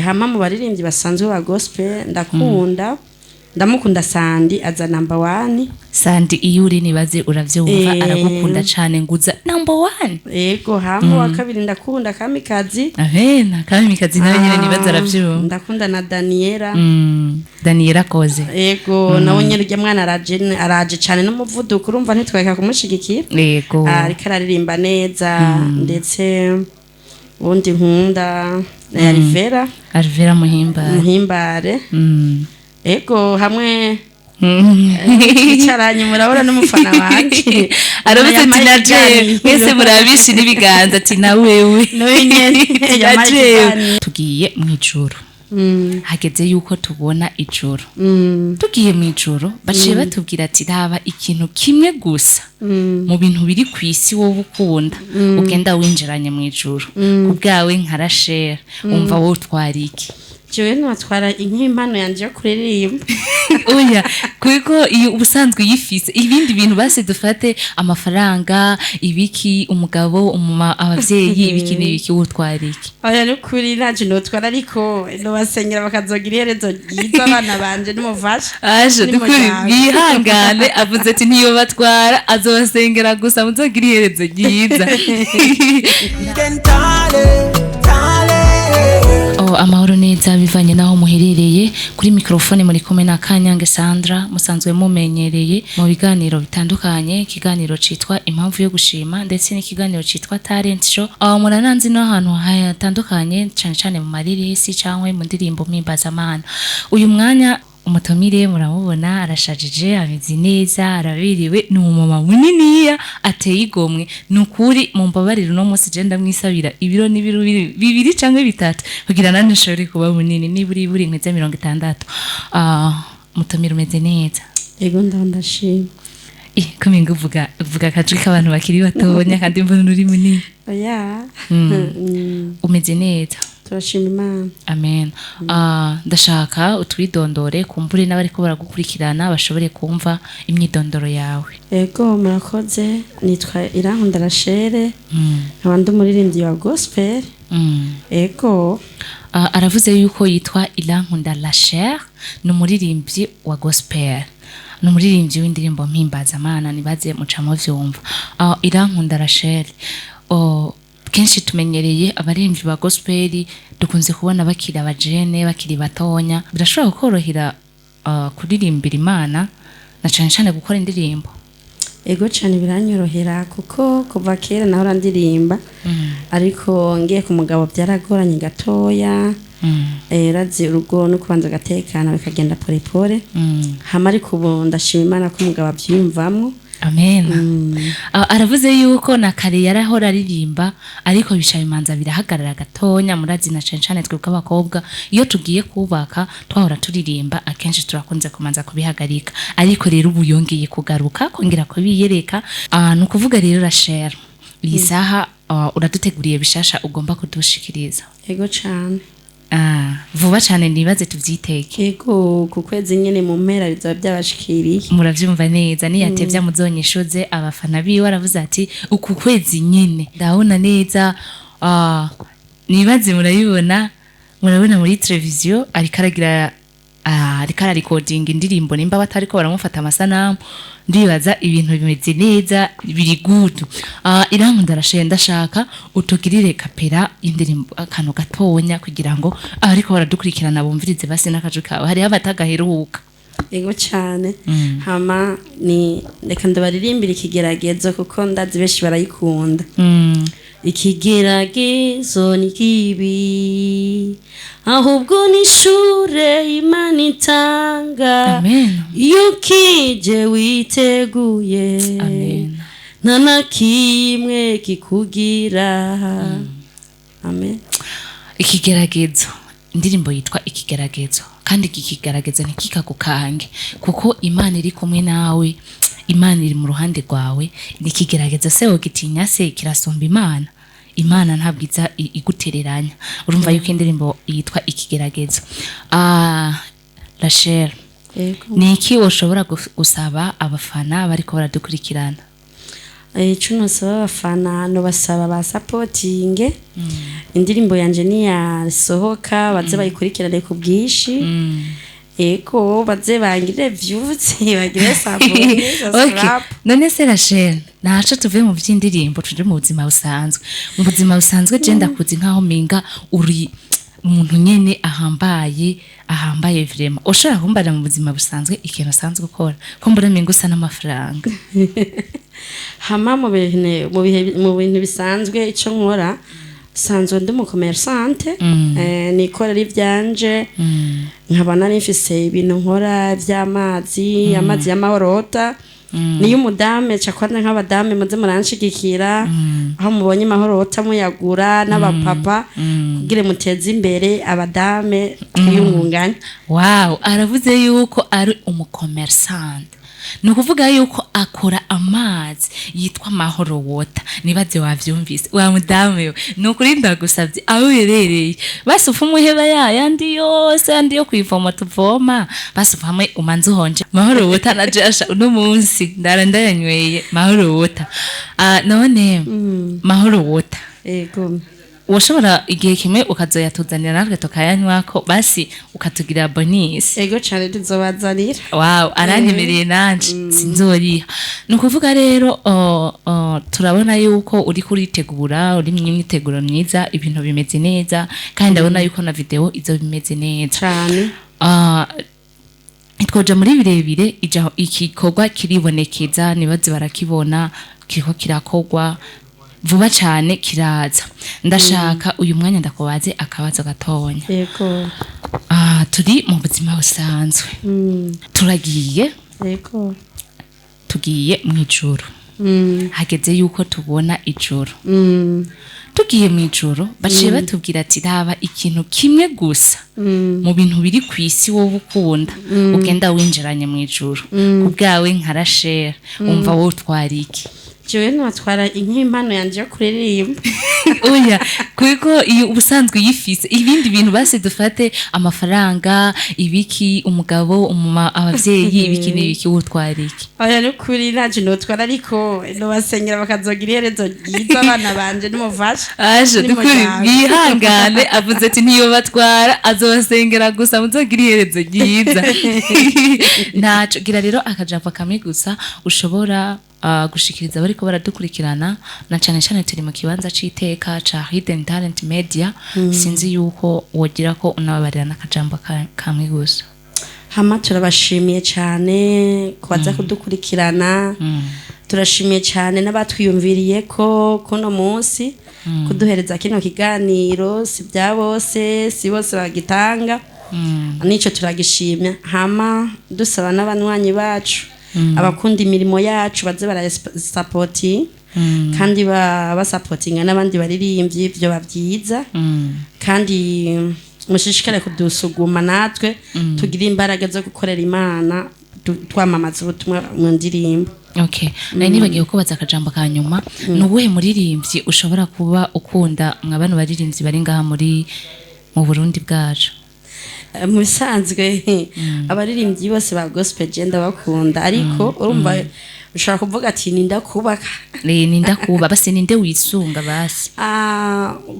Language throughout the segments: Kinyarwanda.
hama mu baririmbyi basanzwe ba gospel ndamukunda Sandi aza number 1. Sandi iyo uri nibaze uravyumva aragukunda cyane nguza number 1. Yego hama wa kabiri ndakunda Kamikazi. Kamikazi nawe nyene nibaze aravyumva. Ndakunda na Daniela. Daniela Koze. Yego nawe nyene urya mwana araje cyane n'umuvuduko urumva ntitweka kumushigikira. Yego. Ariko araririmba neza ndetse ubundi nkunda Alvera Muhimbare. Ego hamwe icaranye murabona n'umufana wanje aravuze ati naje mwese murabishi nibiganza ati na wewe yaje tugiye mwijuru hageze yuko tubona ijuru tugiye mwijuru baciye batubwira ati raba ikintu kimwe gusa mu bintu biri kwisi wowe ukunda ugenda winjiranye mwijuru kubgawe nkarashare umva wowe twariki Jewe natwara impano yanje yo kuririmba. Oya, kuko iyo ubusanzwe yifise ibindi bintu base dufate amafaranga, ibiki, umugabo, abavyeyi, ibiki n'ibiki utwariki. Oya n'ukuri naje notwara ariko no basengera bakazogira iherezo ryiza abana banje n'umufasha. Aje dukuri bihangane avuze ati niyo batwara azobasengera gusa muzogira iherezo ryiza. Amahoro neza bivanye naho muherereye kuri mikrofone muri kumwe na Kanyange Sandra musanzwe mumenyereye mu biganiro bitandukanye ikiganiro citwa impamvu yo gushima ndetse n'ikiganiro citwa talent show murananzi no ahantu hatandukanye cyane mu maririsi cyangwa mu ndirimbo mpimbaza uyu mwanya umutumire muramubona arashajije ameze neza arabiriwe ni umumama muniniya ateye igomwe nukuri mu mbabariro no munsi je ndamwisabira ibiro n'ibiro bibiri canke bitatu kugira nane nshobore kuba munini niburi buri nkeze 60 umutumire umeze neza yego ndashima kuminga uvuga kajwi k'abantu bakiri batonya kandi mbona uri munini oya umeze neza turashima Imana amen ndashaka utwidondore kumbure n'abariko baragukurikirana bashobore kumva imyidondoro yawe yego murakoze nitwa Irankunda Rachel nkabandi umuririmbyi wa gospel yego aravuze yuko yitwa Irankunda Rachel n'umuririmbyi wa gospel n'umuririmbyi w'indirimbo mpimbaza nibaze mucamo vyumva Irankunda Rachel kenshi tumenyereye abaririmbyi ba gospel dukunze kubona bakiri abajene bakiri batonya birashobora korohera kuririmbira Imana na cyane gukora indirimbo ego cyane biranyorohera kuko kuva kera naho ndirimba ariko ngiye ku mugabo byaragoranye gatoya razi urugo no kubanza gatekana bikagenda pole hama ariko ubu ndashima Imana ko umugabo abyiyumvamo amen aravuze yuko na kare yarahora aririmba ariko bishabimanza birahagarara gatonya murazi na cyane twebwe abakobwa iyo tugiye kubaka twahora turirimba akenshi turakunze kumanza kubihagarika ariko rero ubu yongeye kugaruka kongera ko biyereka no kuvuga rero Rachel isaha uraduteguriye bishasha ugomba kudushikiriza yego cyane vuba cyane nibaze tuvyiteke yego ku kwezi nyene mu mpera bizaba byabashikiriye muravyumva neza niyatevya muzonyishuze abafana biwe aravuze ati uku kwezi nyene ndabona neza nibaze murabona muri televiziyo arikaragira arikara recording indirimbo nimba batariko baramufata amasanamu ndibaza ibintu bimeze neza biri good Irankunda Rachel ndashaka utugirire kapera indirimbo akantu gatonya kugira ngo ariko baradukurikirana bumvirize base n'akaju kawe hari abatagaheruka yego cyane hama ni reka ndabaririmbira ikigeragezo kuko ndazi beshi barayikunda ikigeragezo ni kibi ahubwo nishure Imana itanga iyo kije witeguye nta na kimwe kikugira amen ikigeragezo indirimbo yitwa ikigeragezo kandi ikigeragezo ntikikagukange kuko Imana iri kumwe nawe Imana iri mu ruhande rwawe nikigerageza se wogitinya se kirasomba Imana ntabwo iza igutereranya urumva yuko indirimbo yitwa ikigeragezo Rachel niki woshobora gusaba abafana bariko baradukurikirana ico nosaba abafana no basaba ba supporting indirimbo yanje niyasohoka baze bayikurikirane ku bwinshi ego baze bangire views bagire okay. None se Rachel naco tuve mu vy'indirimbo tuje mu buzima busanzwe je ndakuzi nkaho minga uri umuntu nyene ahambaye vraiment ushobora kumbara mu buzima busanzwe ikintu usanzwe ukora ko mbura minga usa n'amafaranga hama mu bintu bisanzwe ico nkora sanzwe ndi mu commerçante nikorera ivyanje nkabana nifise ibintu nkora vy'amazi y'amahorota niyo umudame cakwana nk'abadame muze muranshigikira aho mubonye mahorota muyagura n'abapapa kugira muteze imbere abadame twiyungunganya. Wow, aravuze yuko ari umucommerçante nukuvuga yuko akora amazi yitwa Mahoro Water nibaze wavyumvise wa mudame nukuri ndagusavye aho yerereye basufa umuheba yandi yose andi yo kwivoma tuvoma basufa hamwe umanze uhonje Mahoro Water najasha uno munsi ndarandayanyweye Mahoro Water none Mahoro Water ego washobora igihe kimwe ukazoyatuzanira natwe tukayanywako basi ukatugira bonus. Ego cyane tuzobazanira. Wow, aranyemereye nanje sinzoriha. Nukuvuga rero turabona yuko uri kuritegura uri myiteguro myiza ibintu bimeze neza kandi ndabona yuko na video izo bimeze neza cyane. Twoja muri birebire ija ikikorwa kiribonekeza nibaze barakibona kiriko kirakogwa vuba cyane kiraza ndashaka uyu mwanya ndakubaze akabazo gatonya. Yego. Turi mu buzima busanzwe. Turagiye. Yego. Tugiye mu ijuru. Hageze yuko tubona ijuru. Tugiye mu ijuru baciye batubwira ati raba ikintu kimwe gusa mu bintu biri kwisi wowe ukunda ugenda winjiranye mu ijuru kubwawe nka Rachel umva wowe utwariki. Jewe natwara inkimpano yanje yo kuririmba. Oya kuko iyo ubusanzwe yifise ibindi bintu base dufate amafaranga ibiki umugabo abavyeyi ibiki n'ibiki utwariki. Oya n'ukuri naje notwara ariko no basengera bakazogira iherezo ryiza abana banje n'umufasha. Aje dukuri bihangane avuze ati niyo batwara azobasengera gusa muzogira iherezo ryiza. Naco gira rero akajambo kamwe gusa ushobora gushikiriza bariko baradukurikirana na cyane cyane turi mu kibanza c'iteka ca Hidden Talent Media sinzi yuko wogira ko unababarira nakajambo kamwe gusa. Hama turabashimiye cyane kubaza kudukurikirana turashimiye cyane n'abatwiyumviriye ko kuno munsi kuduhereza kino kiganiro si bya bose si bose bagitanga nico turagishimya. Hama dusaba n'abanywanyi bacu abakunda imirimo yacu baze barasupporting kandi basupportinga n'abandi baririmbyi byo babyiza kandi mushishikare kudusuguma natwe tugira imbaraga zo gukorera Imana twamamaza ubutumwa mu ndirimbo. Okay, nani bagiye kubaza akajambo kanyuma nubuhe muririmbyi ushobora kuba ukunda mwabano baririmbyi bari ngaha muri mu Burundi bwacu? Musanzwe abaririmbyi bose ba gospel genda bakunda ariko urumva ushaka kuvuga ati ninda kubaka ninda kuba base ninde wisunga basi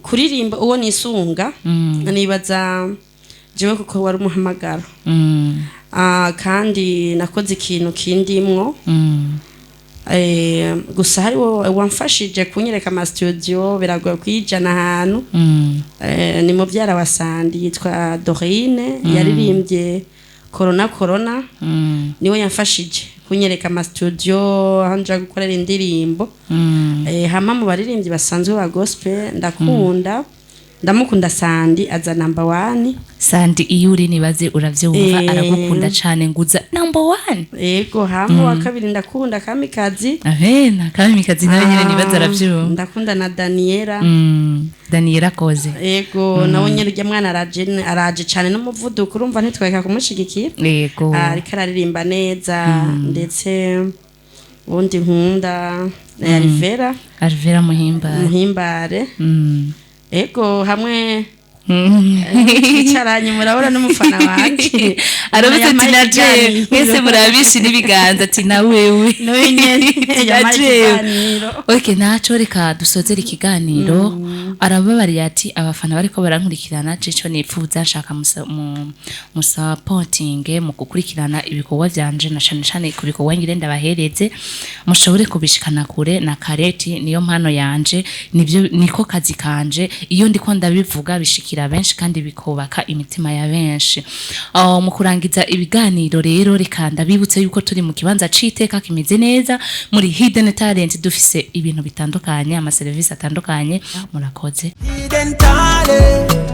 kuririmba uwo nisunga nibaza jewe kuko wari umuhamagaro kandi nakoze ikintu kindimwo gusa hari wamfashije kunyereka ama studio biragoye kwijana ahantu ni mu byara wasandi yitwa Dorine yaririmbye corona niwe yamfashije kunyereka ama studio hanja gukorera indirimbo hama mu baririmbyi basanzwe ba gospel ndamukunda Sandi aza number 1. Sandi iyo uri nibaze uravyumva aragukunda cyane nguza number 1. Yego hama wa kabiri ndakunda Kamikazi. Ahena Kamikazi nawe nyine nibaze aravyumva. Ndakunda na Daniela. Daniela Koze. Yego nawe nyine urya mwana araje cyane n'umuvuduko urumva ntitweka kumushigikira. Yego. Ariko araririmba neza ndetse ubundi nkunda Alvera Muhimbare. Ego hamwe icaranye murabona n'umufana wanje aravuze ati naje mwese murabishi n'ibiganza ati na wewe okay naco reka dusozera ikiganiro arababariye ati abafana bariko barankurikirana cico nipfuza nshaka mu supporting mu gukurikirana ibikorwa vyanje na cane ku bikorwa ngire ndabahereze mushobore kubishikana kure na Kareti niyo mpano yanje nivyo niko kazi kanje iyo ndiko ndabivuga bishikira benshi kandi bikubaka imitima ya benshi mu kurangiza ibiganiro rero reka ndabibutse yuko turi mu kibanza citeka kimeze neza muri Hidden Talent dufise ibintu bitandukanye ama service atandukanye murakoze Hidden Talent